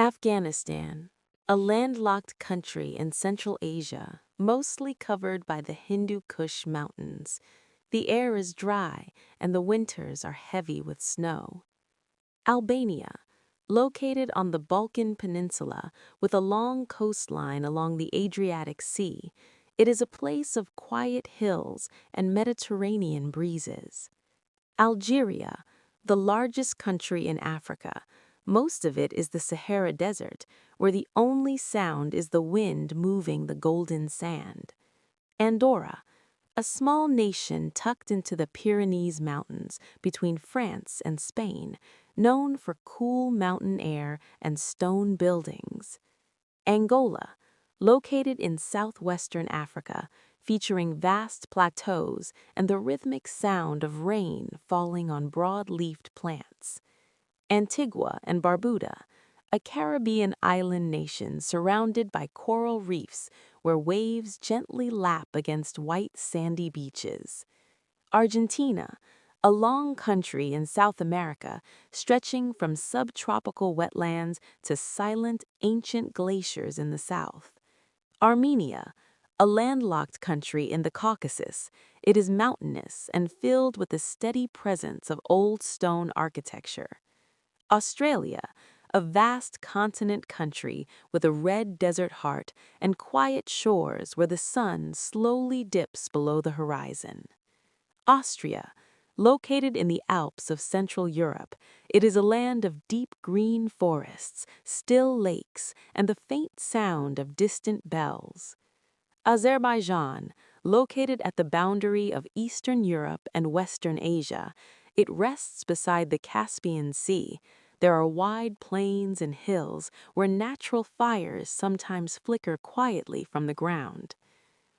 Afghanistan, a landlocked country in Central Asia, mostly covered by the Hindu Kush Mountains. The air is dry and the winters are heavy with snow. Albania, located on the Balkan Peninsula with a long coastline along the Adriatic Sea, it is a place of quiet hills and Mediterranean breezes. Algeria, the largest country in Africa, most of it is the Sahara Desert, where the only sound is the wind moving the golden sand. Andorra, a small nation tucked into the Pyrenees Mountains between France and Spain, known for cool mountain air and stone buildings. Angola, located in southwestern Africa, featuring vast plateaus and the rhythmic sound of rain falling on broad-leafed plants. Antigua and Barbuda, a Caribbean island nation surrounded by coral reefs where waves gently lap against white sandy beaches. Argentina, a long country in South America stretching from subtropical wetlands to silent, ancient glaciers in the south. Armenia, a landlocked country in the Caucasus, it is mountainous and filled with the steady presence of old stone architecture. Australia, a vast continent country with a red desert heart and quiet shores where the sun slowly dips below the horizon. Austria, located in the Alps of Central Europe, it is a land of deep green forests, still lakes, and the faint sound of distant bells. Azerbaijan, located at the boundary of Eastern Europe and Western Asia, it rests beside the Caspian Sea. There are wide plains and hills where natural fires sometimes flicker quietly from the ground.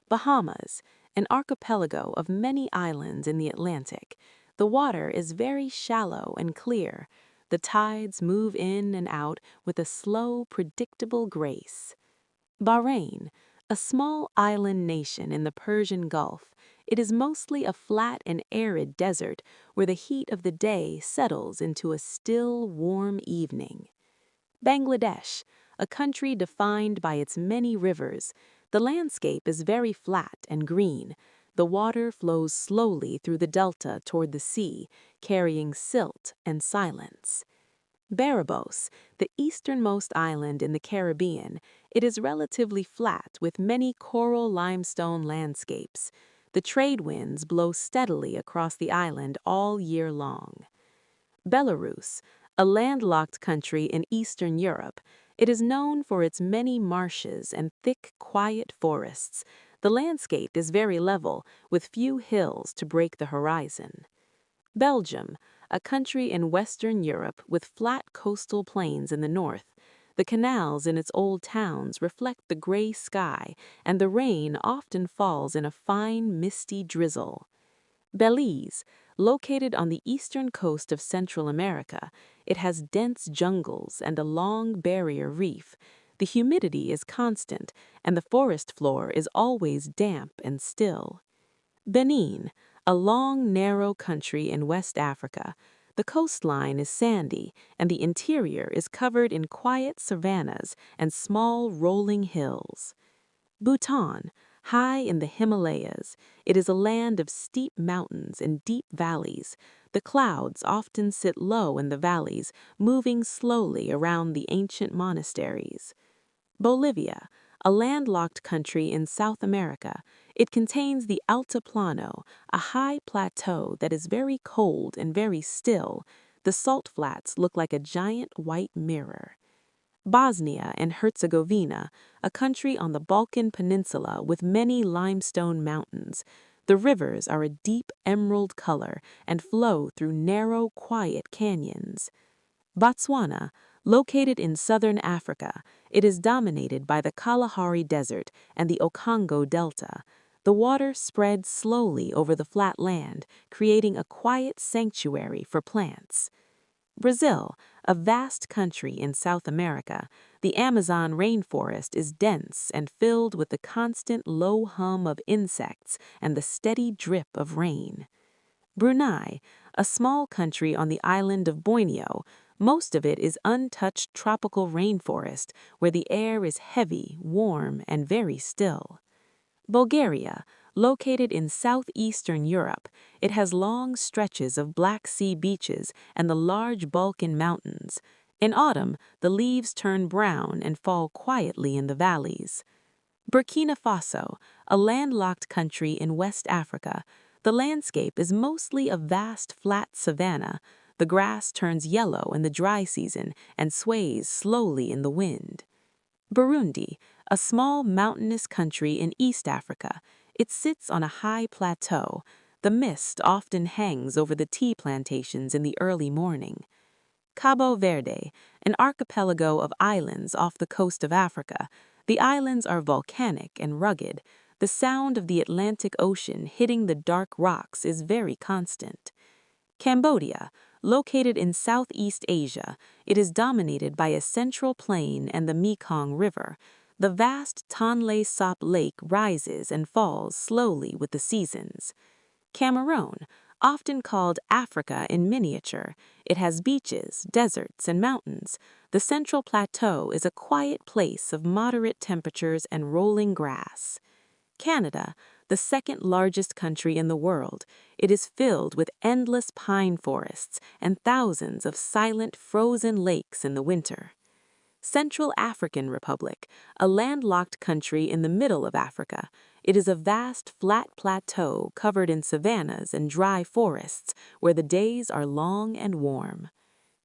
Bahamas, an archipelago of many islands in the Atlantic. The water is very shallow and clear. The tides move in and out with a slow, predictable grace. Bahrain, a small island nation in the Persian Gulf, it is mostly a flat and arid desert where the heat of the day settles into a still, warm evening. Bangladesh, a country defined by its many rivers, the landscape is very flat and green. The water flows slowly through the delta toward the sea, carrying silt and silence. Barbados, the easternmost island in the Caribbean, it is relatively flat with many coral limestone landscapes. The trade winds blow steadily across the island all year long. Belarus, a landlocked country in Eastern Europe, it is known for its many marshes and thick, quiet forests. The landscape is very level, with few hills to break the horizon. Belgium, a country in Western Europe with flat coastal plains in the north. The canals in its old towns reflect the gray sky, and the rain often falls in a fine, misty drizzle. Belize, located on the eastern coast of Central America, it has dense jungles and a long barrier reef. The humidity is constant, and the forest floor is always damp and still. Benin, a long, narrow country in West Africa. The coastline is sandy, and the interior is covered in quiet savannas and small, rolling hills. Bhutan, high in the Himalayas, it is a land of steep mountains and deep valleys. The clouds often sit low in the valleys, moving slowly around the ancient monasteries. Bolivia, a landlocked country in South America, it contains the Altiplano, a high plateau that is very cold and very still. The salt flats look like a giant white mirror. Bosnia and Herzegovina, a country on the Balkan Peninsula with many limestone mountains. The rivers are a deep emerald color and flow through narrow, quiet canyons. Botswana, located in southern Africa, it is dominated by the Kalahari Desert and the Okongo Delta. The water spreads slowly over the flat land, creating a quiet sanctuary for plants. Brazil, a vast country in South America, the Amazon rainforest is dense and filled with the constant low hum of insects and the steady drip of rain. Brunei, a small country on the island of Borneo, Most of it is untouched tropical rainforest where the air is heavy, warm, and very still. Bulgaria, located in southeastern Europe, it has long stretches of Black Sea beaches and the large Balkan Mountains. In autumn, the leaves turn brown and fall quietly in the valleys. Burkina Faso, a landlocked country in West Africa, the landscape is mostly a vast flat savanna. The grass turns yellow in the dry season and sways slowly in the wind. Burundi, a small mountainous country in East Africa, it sits on a high plateau. The mist often hangs over the tea plantations in the early morning. Cabo Verde, an archipelago of islands off the coast of Africa. The islands are volcanic and rugged. The sound of the Atlantic Ocean hitting the dark rocks is very constant. Cambodia, located in Southeast Asia, it is dominated by a central plain and the Mekong River. The vast Tonle Sap Lake rises and falls slowly with the seasons. Cameroon, often called Africa in miniature, it has beaches, deserts, and mountains. The Central Plateau is a quiet place of moderate temperatures and rolling grass. Canada, the second largest country in the world, it is filled with endless pine forests and thousands of silent frozen lakes in the winter. Central African Republic, a landlocked country in the middle of Africa. It is a vast flat plateau covered in savannas and dry forests where the days are long and warm.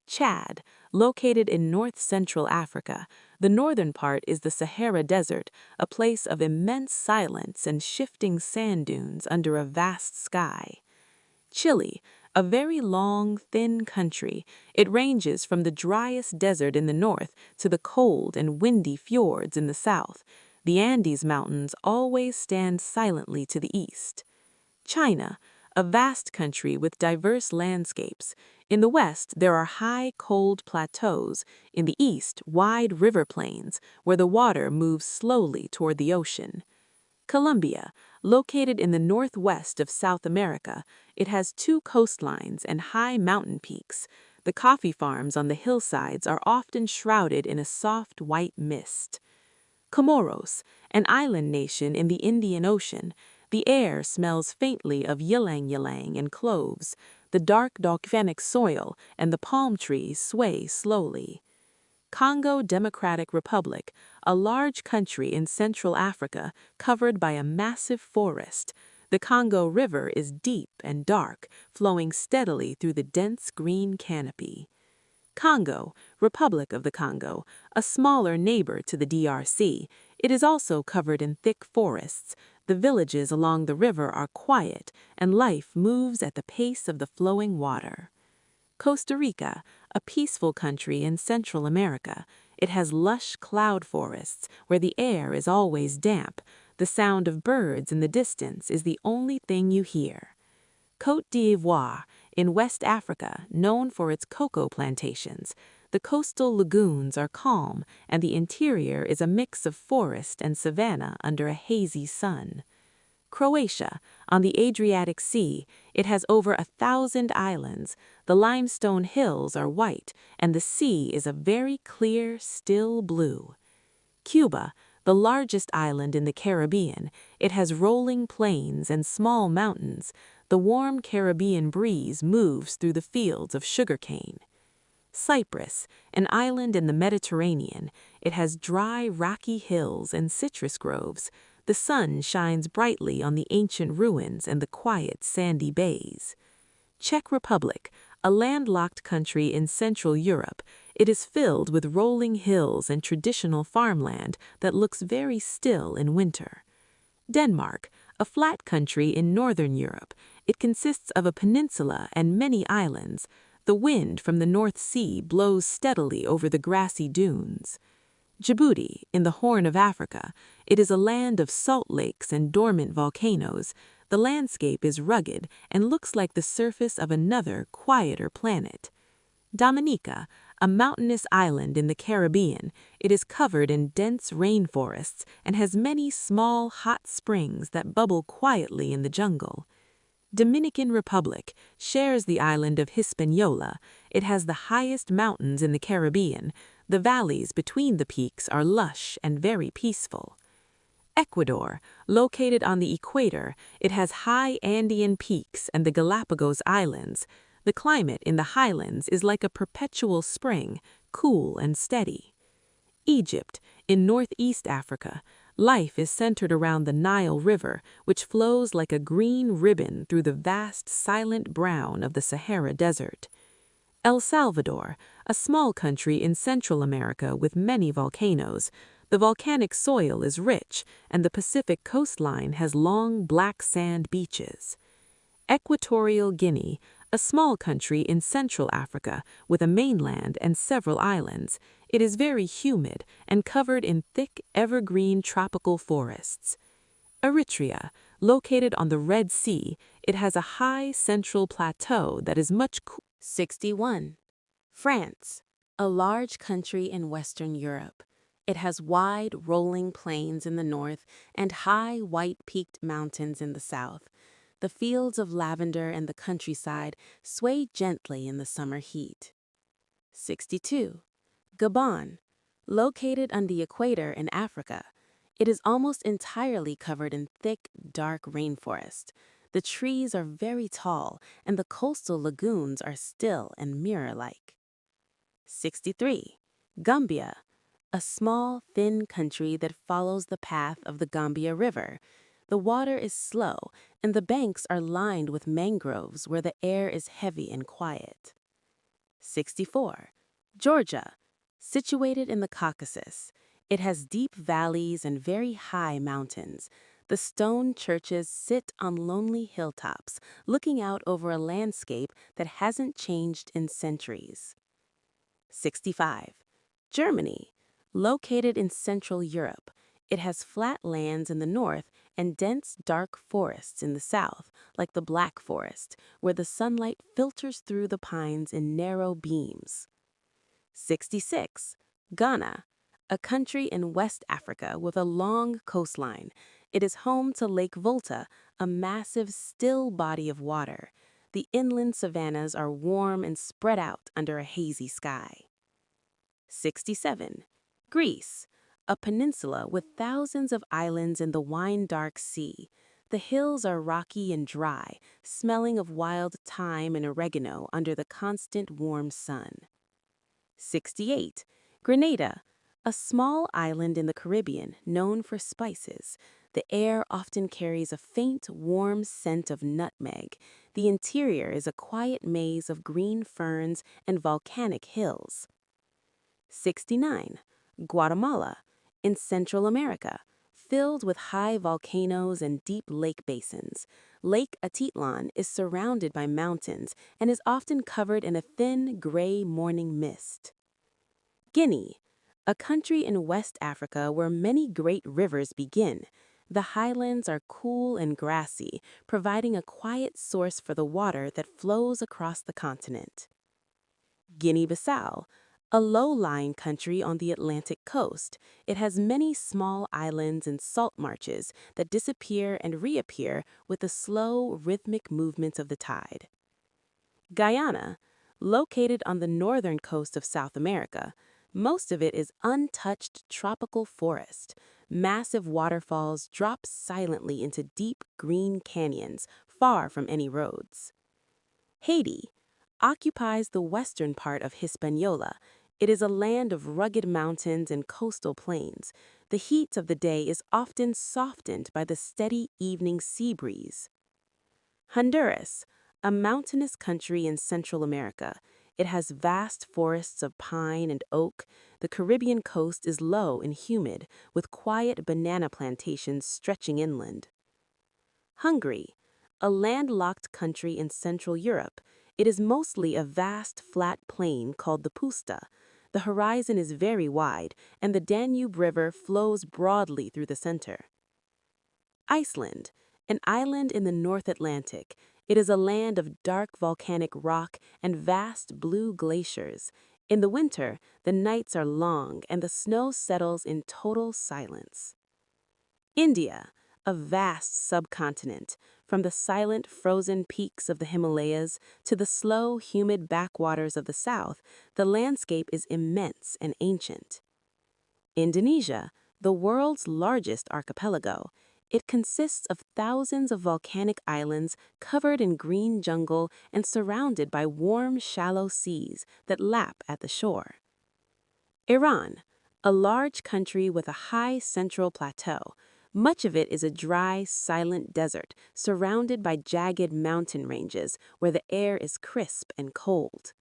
Chad, located in north-central Africa, the northern part is the Sahara Desert, a place of immense silence and shifting sand dunes under a vast sky. Chile, a very long, thin country, it ranges from the driest desert in the north to the cold and windy fjords in the south. The Andes Mountains always stand silently to the east. China, a vast country with diverse landscapes. In the west, there are high, cold plateaus. In the east, wide river plains, where the water moves slowly toward the ocean. Colombia, located in the northwest of South America, it has two coastlines and high mountain peaks. The coffee farms on the hillsides are often shrouded in a soft white mist. Comoros, an island nation in the Indian Ocean, the air smells faintly of ylang-ylang and cloves. The dark volcanic soil and the palm trees sway slowly. Congo Democratic Republic, a large country in Central Africa covered by a massive forest. The Congo River is deep and dark, flowing steadily through the dense green canopy. Congo, Republic of the Congo, a smaller neighbor to the DRC, it is also covered in thick forests. The villages along the river are quiet, and life moves at the pace of the flowing water. Costa Rica, a peaceful country in Central America, it has lush cloud forests where the air is always damp. The sound of birds in the distance is the only thing you hear. Côte d'Ivoire, in West Africa, known for its cocoa plantations. The coastal lagoons are calm, and the interior is a mix of forest and savanna under a hazy sun. Croatia, on the Adriatic Sea, it has over 1,000 islands. The limestone hills are white, and the sea is a very clear, still blue. Cuba, the largest island in the Caribbean, it has rolling plains and small mountains. The warm Caribbean breeze moves through the fields of sugarcane. Cyprus, an island in the Mediterranean, it has dry, rocky hills and citrus groves. The sun shines brightly on the ancient ruins and the quiet, sandy bays. Czech Republic, a landlocked country in Central Europe, it is filled with rolling hills and traditional farmland that looks very still in winter. Denmark, a flat country in Northern Europe, it consists of a peninsula and many islands. The wind from the North Sea blows steadily over the grassy dunes. Djibouti, in the Horn of Africa, it is a land of salt lakes and dormant volcanoes. The landscape is rugged and looks like the surface of another, quieter planet. Dominica, a mountainous island in the Caribbean, it is covered in dense rainforests and has many small, hot springs that bubble quietly in the jungle. Dominican Republic shares the island of Hispaniola. It has the highest mountains in the Caribbean. The valleys between the peaks are lush and very peaceful. Ecuador, located on the equator, it has high Andean peaks and the Galapagos Islands. The climate in the highlands is like a perpetual spring, cool and steady. Egypt, in northeast Africa, life is centered around the Nile River, which flows like a green ribbon through the vast silent brown of the Sahara Desert. El Salvador, a small country in Central America with many volcanoes. The volcanic soil is rich, and the Pacific coastline has long black sand beaches. Equatorial Guinea, a small country in Central Africa with a mainland and several islands. It is very humid and covered in thick evergreen tropical forests. Eritrea, located on the Red Sea, it has a high central plateau that is much cooler. 61. France, a large country in Western Europe. It has wide, rolling plains in the north and high, white-peaked mountains in the south. The fields of lavender and the countryside sway gently in the summer heat. 62. Gabon, located on the equator in Africa. It is almost entirely covered in thick, dark rainforest. The trees are very tall, and the coastal lagoons are still and mirror-like. 63. Gambia, a small, thin country that follows the path of the Gambia River. The water is slow, and the banks are lined with mangroves where the air is heavy and quiet. 64. Georgia, situated in the Caucasus. It has deep valleys and very high mountains. The stone churches sit on lonely hilltops, looking out over a landscape that hasn't changed in centuries. 65. Germany, located in Central Europe. It has flat lands in the north and dense, dark forests in the south, like the Black Forest, where the sunlight filters through the pines in narrow beams. 66. Ghana, a country in West Africa with a long coastline. It is home to Lake Volta, a massive, still body of water. The inland savannas are warm and spread out under a hazy sky. 67. Greece, a peninsula with thousands of islands in the wine-dark sea. The hills are rocky and dry, smelling of wild thyme and oregano under the constant warm sun. 68. Grenada, a small island in the Caribbean known for spices. The air often carries a faint, warm scent of nutmeg. The interior is a quiet maze of green ferns and volcanic hills. 69. Guatemala, in Central America, filled with high volcanoes and deep lake basins. Lake Atitlan is surrounded by mountains and is often covered in a thin, gray morning mist. Guinea, a country in West Africa where many great rivers begin. The highlands are cool and grassy, providing a quiet source for the water that flows across the continent. Guinea-Bissau, a low-lying country on the Atlantic coast. It has many small islands and salt marshes that disappear and reappear with the slow, rhythmic movements of the tide. Guyana, located on the northern coast of South America. Most of it is untouched tropical forest. Massive waterfalls drop silently into deep green canyons, far from any roads. Haiti occupies the western part of Hispaniola. It is a land of rugged mountains and coastal plains. The heat of the day is often softened by the steady evening sea breeze. Honduras, a mountainous country in Central America. It has vast forests of pine and oak. The Caribbean coast is low and humid, with quiet banana plantations stretching inland. Hungary, a landlocked country in Central Europe. It is mostly a vast, flat plain called the Puszta. The horizon is very wide, and the Danube River flows broadly through the center. Iceland, an island in the North Atlantic. It is a land of dark volcanic rock and vast blue glaciers. In the winter, the nights are long and the snow settles in total silence. India, a vast subcontinent. From the silent, frozen peaks of the Himalayas to the slow, humid backwaters of the south, the landscape is immense and ancient. Indonesia, the world's largest archipelago, it consists of thousands of volcanic islands covered in green jungle and surrounded by warm, shallow seas that lap at the shore. Iran, a large country with a high central plateau. Much of it is a dry, silent desert surrounded by jagged mountain ranges where the air is crisp and cold.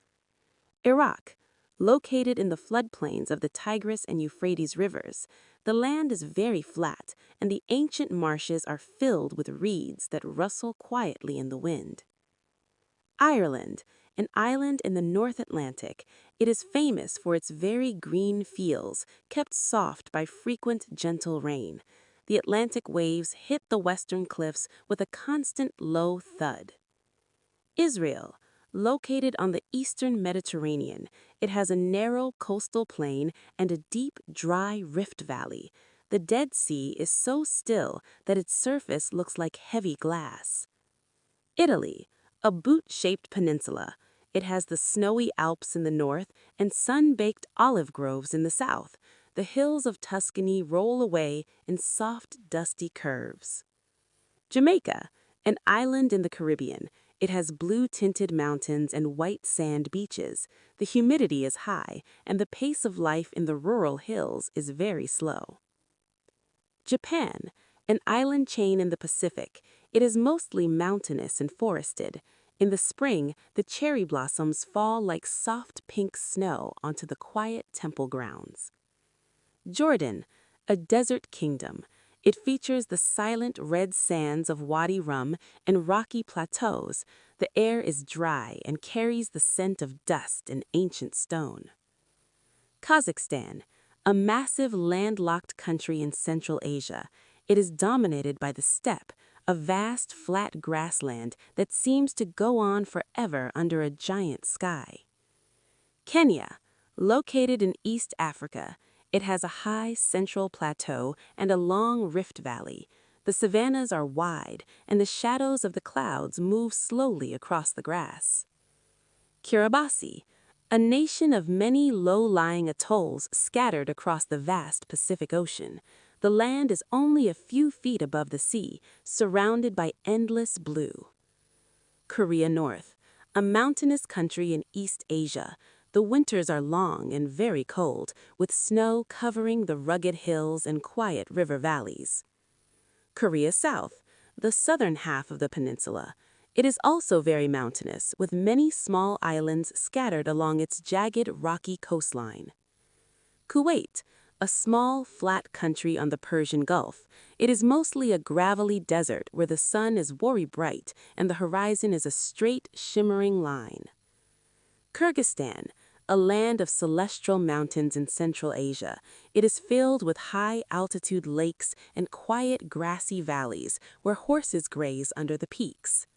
Iraq, located in the floodplains of the Tigris and Euphrates rivers, the land is very flat and the ancient marshes are filled with reeds that rustle quietly in the wind. Ireland, an island in the North Atlantic, it is famous for its very green fields, kept soft by frequent gentle rain. The Atlantic waves hit the western cliffs with a constant low thud. Israel, located on the eastern Mediterranean, it has a narrow coastal plain and a deep, dry rift valley. The Dead Sea is so still that its surface looks like heavy glass. Italy, a boot-shaped peninsula. It has the snowy Alps in the north and sun-baked olive groves in the south. The hills of Tuscany roll away in soft, dusty curves. Jamaica, an island in the Caribbean. It has blue-tinted mountains and white sand beaches. The humidity is high, and the pace of life in the rural hills is very slow. Japan, an island chain in the Pacific. It is mostly mountainous and forested. In the spring, the cherry blossoms fall like soft pink snow onto the quiet temple grounds. Jordan, a desert kingdom. It features the silent red sands of Wadi Rum and rocky plateaus. The air is dry and carries the scent of dust and ancient stone. Kazakhstan, a massive landlocked country in Central Asia. It is dominated by the steppe, a vast flat grassland that seems to go on forever under a giant sky. Kenya, located in East Africa, it has a high central plateau and a long rift valley. The savannas are wide, and the shadows of the clouds move slowly across the grass. Kiribati, a nation of many low-lying atolls scattered across the vast Pacific Ocean. The land is only a few feet above the sea, surrounded by endless blue. Korea North, a mountainous country in East Asia. The winters are long and very cold, with snow covering the rugged hills and quiet river valleys. Korea South, the southern half of the peninsula. It is also very mountainous, with many small islands scattered along its jagged, rocky coastline. Kuwait, a small, flat country on the Persian Gulf. It is mostly a gravelly desert where the sun is very bright and the horizon is a straight, shimmering line. Kyrgyzstan, a land of celestial mountains in Central Asia. It is filled with high-altitude lakes and quiet, grassy valleys where horses graze under the peaks.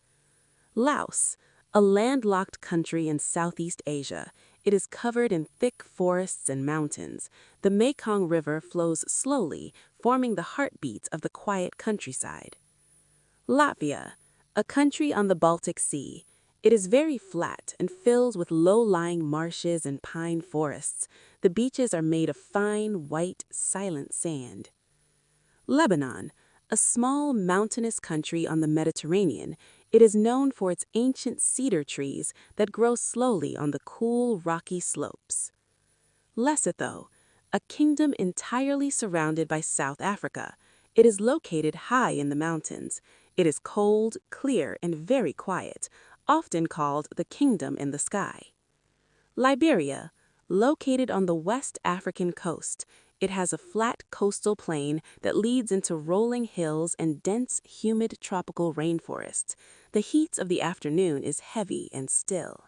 Laos, a landlocked country in Southeast Asia. It is covered in thick forests and mountains. The Mekong River flows slowly, forming the heartbeats of the quiet countryside. Latvia, a country on the Baltic Sea. It is very flat and filled with low-lying marshes and pine forests. The beaches are made of fine, white, silent sand. Lebanon, a small mountainous country on the Mediterranean. It is known for its ancient cedar trees that grow slowly on the cool, rocky slopes. Lesotho, a kingdom entirely surrounded by South Africa. It is located high in the mountains. It is cold, clear, and very quiet, often called the kingdom in the sky. Liberia, located on the West African coast. It has a flat coastal plain that leads into rolling hills and dense, humid tropical rainforests. The heat of the afternoon is heavy and still.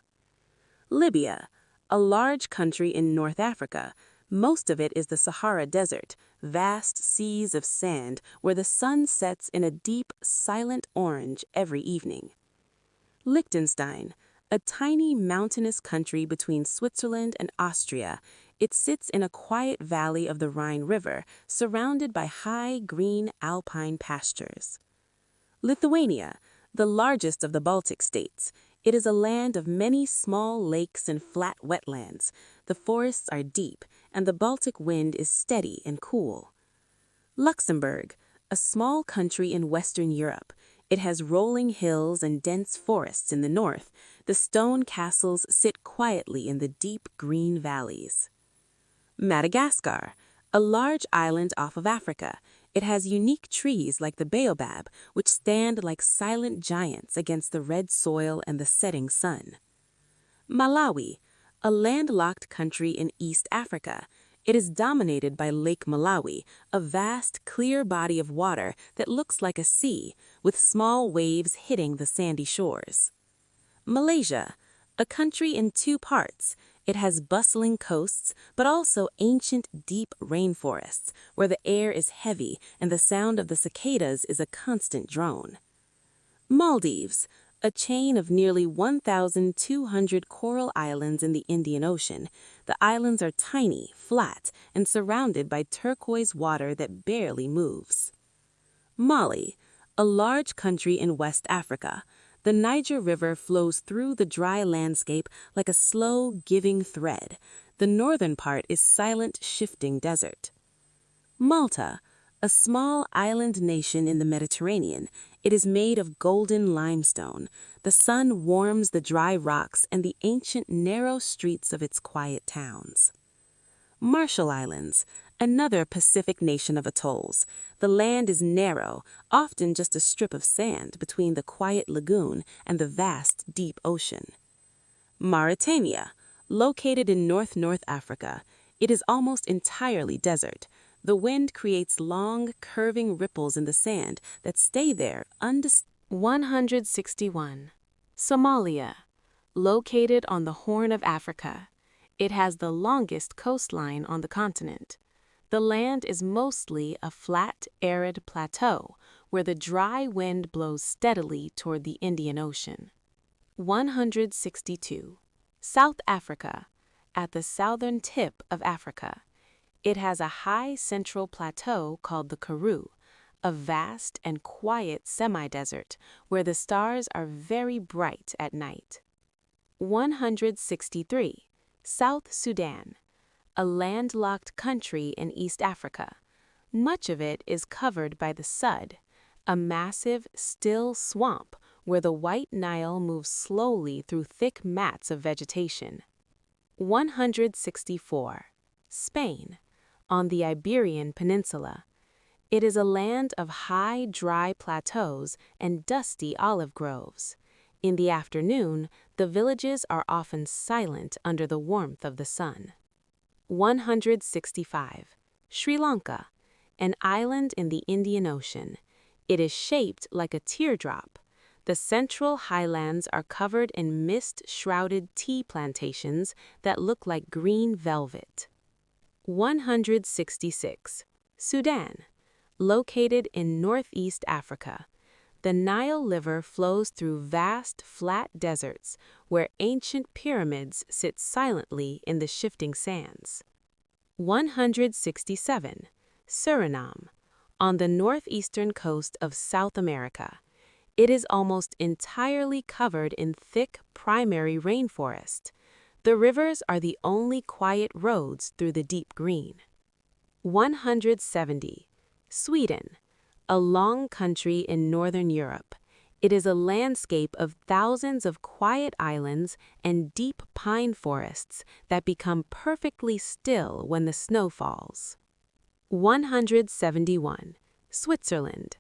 Libya, a large country in North Africa. Most of it is the Sahara Desert, vast seas of sand where the sun sets in a deep, silent orange every evening. Liechtenstein, a tiny mountainous country between Switzerland and Austria. It sits in a quiet valley of the Rhine River, surrounded by high, green, alpine pastures. Lithuania, The largest of the Baltic states, it is a land of many small lakes and flat wetlands. The forests are deep, and the Baltic wind is steady and cool. Luxembourg, a small country in Western Europe. It has rolling hills and dense forests in the north. The stone castles sit quietly in the deep green valleys. Madagascar, a large island off of Africa. It has unique trees like the baobab, which stand like silent giants against the red soil and the setting sun. Malawi, a landlocked country in East Africa. It is dominated by Lake Malawi, a vast, clear body of water that looks like a sea, with small waves hitting the sandy shores. Malaysia, a country in two parts. It has bustling coasts, but also ancient, deep rainforests, where the air is heavy and the sound of the cicadas is a constant drone. Maldives, a chain of nearly 1,200 coral islands in the Indian Ocean. The islands are tiny, flat, and surrounded by turquoise water that barely moves. Mali, a large country in West Africa. The Niger River flows through the dry landscape like a slow, giving thread. The northern part is silent, shifting desert. Malta, a small island nation in the Mediterranean. It is made of golden limestone. The sun warms the dry rocks and the ancient, narrow streets of its quiet towns. Marshall Islands, another Pacific nation of atolls. The land is narrow, often just a strip of sand between the quiet lagoon and the vast, deep ocean. Mauritania, located in North Africa. It is almost entirely desert. The wind creates long, curving ripples in the sand that stay there undisturbed. 161. Somalia, located on the Horn of Africa. It has the longest coastline on the continent. The land is mostly a flat, arid plateau where the dry wind blows steadily toward the Indian Ocean. 162. South Africa, at the southern tip of Africa. It has a high central plateau called the Karoo, a vast and quiet semi-desert where the stars are very bright at night. 163. South Sudan, a landlocked country in East Africa. Much of it is covered by the Sud, a massive, still swamp where the White Nile moves slowly through thick mats of vegetation. 164. Spain, on the Iberian Peninsula. It is a land of high, dry plateaus and dusty olive groves. In the afternoon, the villages are often silent under the warmth of the sun. 165. Sri Lanka, an island in the Indian Ocean. It is shaped like a teardrop. The central highlands are covered in mist-shrouded tea plantations that look like green velvet. 166. Sudan, located in Northeast Africa. The Nile River flows through vast, flat deserts where ancient pyramids sit silently in the shifting sands. 167. Suriname, on the northeastern coast of South America. It is almost entirely covered in thick primary rainforest. The rivers are the only quiet roads through the deep green. 170. Sweden, a long country in northern Europe. It is a landscape of thousands of quiet islands and deep pine forests that become perfectly still when the snow falls. 171. Switzerland,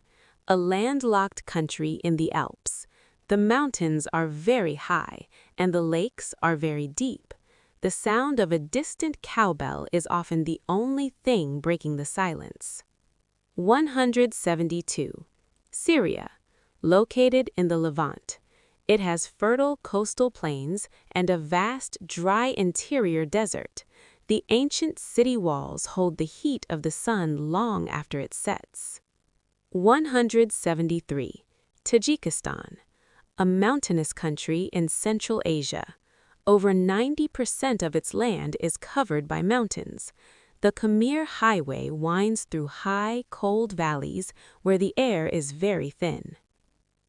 a landlocked country in the Alps. The mountains are very high and the lakes are very deep. The sound of a distant cowbell is often the only thing breaking the silence. 172. Syria, located in the Levant. It has fertile coastal plains and a vast, dry interior desert. The ancient city walls hold the heat of the sun long after it sets. 173. Tajikistan, a mountainous country in Central Asia. Over 90% of its land is covered by mountains. The Khmer Highway winds through high, cold valleys where the air is very thin.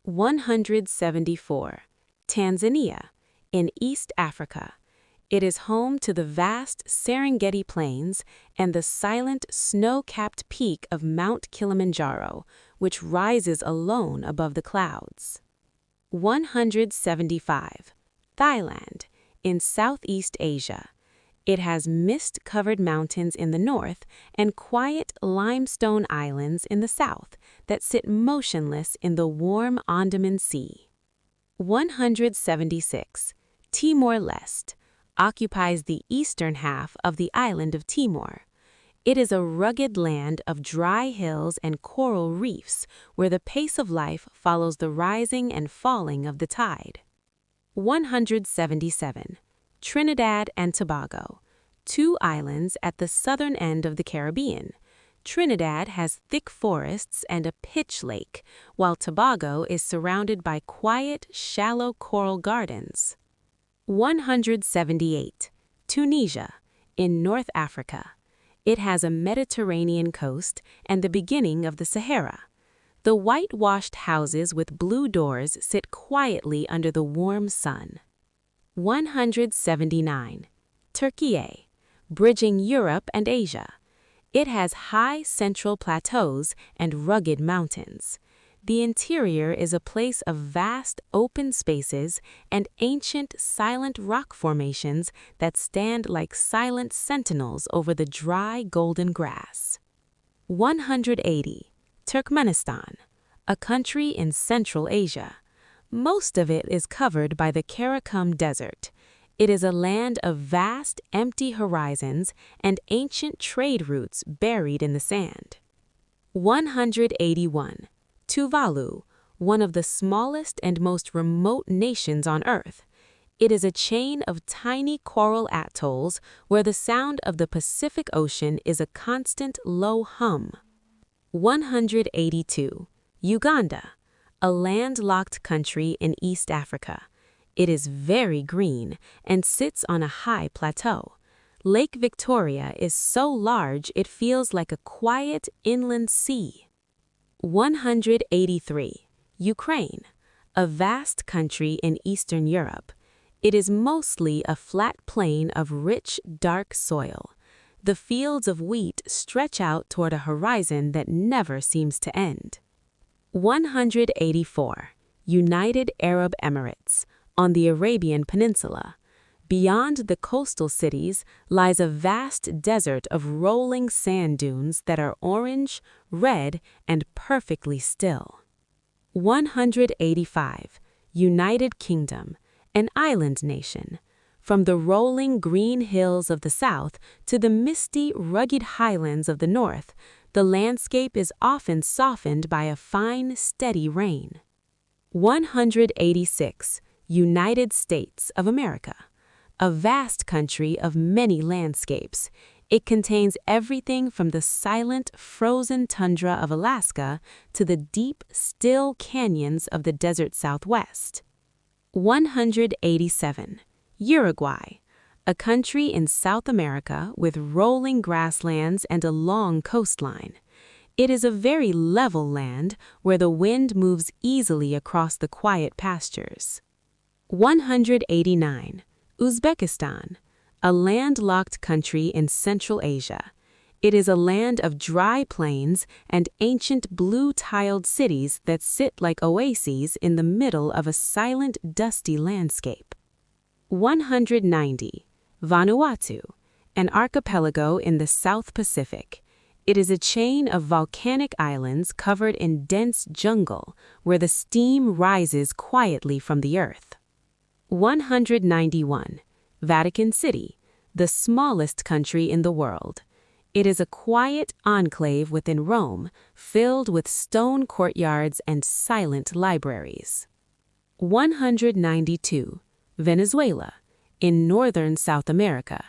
174. Tanzania, in East Africa. It is home to the vast Serengeti Plains and the silent snow-capped peak of Mount Kilimanjaro, which rises alone above the clouds. 175. Thailand, in Southeast Asia. It has mist-covered mountains in the north and quiet limestone islands in the south that sit motionless in the warm Andaman Sea. 176. Timor-Leste occupies the eastern half of the island of Timor. It is a rugged land of dry hills and coral reefs where the pace of life follows the rising and falling of the tide. 177. Trinidad and Tobago, 2 islands at the southern end of the Caribbean. Trinidad has thick forests and a pitch lake, while Tobago is surrounded by quiet, shallow coral gardens. 178. Tunisia, in North Africa. It has a Mediterranean coast and the beginning of the Sahara. The whitewashed houses with blue doors sit quietly under the warm sun. 179. Turkey, bridging Europe and Asia. It has high central plateaus and rugged mountains. The interior is a place of vast open spaces and ancient silent rock formations that stand like silent sentinels over the dry golden grass. 180. Turkmenistan, a country in Central Asia. Most of it is covered by the Karakum Desert. It is a land of vast, empty horizons and ancient trade routes buried in the sand. 181. Tuvalu, one of the smallest and most remote nations on Earth. It is a chain of tiny coral atolls where the sound of the Pacific Ocean is a constant low hum. 182. Uganda, a landlocked country in East Africa. It is very green and sits on a high plateau. Lake Victoria is so large it feels like a quiet inland sea. 183. Ukraine, a vast country in Eastern Europe. It is mostly a flat plain of rich, dark soil. The fields of wheat stretch out toward a horizon that never seems to end. 184. United Arab Emirates, on the Arabian Peninsula. Beyond the coastal cities lies a vast desert of rolling sand dunes that are orange, red, and perfectly still. 185. United Kingdom, an island nation. From the rolling green hills of the south to the misty, rugged highlands of the north, the landscape is often softened by a fine, steady rain. 186. United States of America, a vast country of many landscapes. It contains everything from the silent, frozen tundra of Alaska to the deep, still canyons of the desert Southwest. 187. Uruguay, a country in South America with rolling grasslands and a long coastline. It is a very level land where the wind moves easily across the quiet pastures. 189. Uzbekistan, a landlocked country in Central Asia. It is a land of dry plains and ancient blue-tiled cities that sit like oases in the middle of a silent, dusty landscape. 190. Vanuatu, an archipelago in the South Pacific. It is a chain of volcanic islands covered in dense jungle where the steam rises quietly from the earth. 191. Vatican City, the smallest country in the world. It is a quiet enclave within Rome, filled with stone courtyards and silent libraries. 192. Venezuela, in northern South America.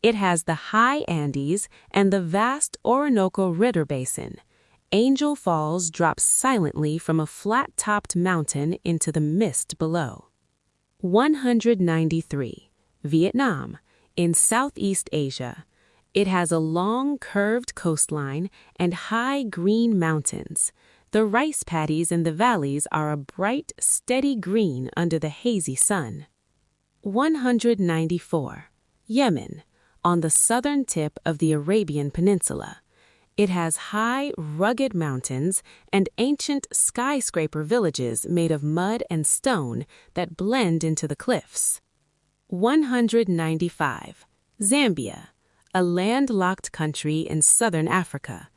It has the high Andes and the vast Orinoco River Basin. Angel Falls drops silently from a flat-topped mountain into the mist below. 193. Vietnam, in Southeast Asia. It has a long, curved coastline and high green mountains. The rice paddies in the valleys are a bright, steady green under the hazy sun. 194. Yemen, on the southern tip of the Arabian Peninsula. It has high, rugged mountains and ancient skyscraper villages made of mud and stone that blend into the cliffs. 195. Zambia, a landlocked country in southern Africa.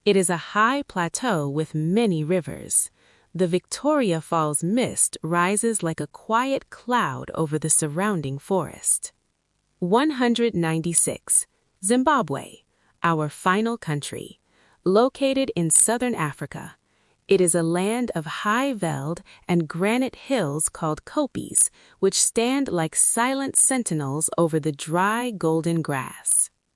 It is a high plateau with many rivers. The Victoria Falls mist rises like a quiet cloud over the surrounding forest. 196. Zimbabwe, our final country. Located in southern Africa, it is a land of high veld and granite hills called kopis, which stand like silent sentinels over the dry golden grass.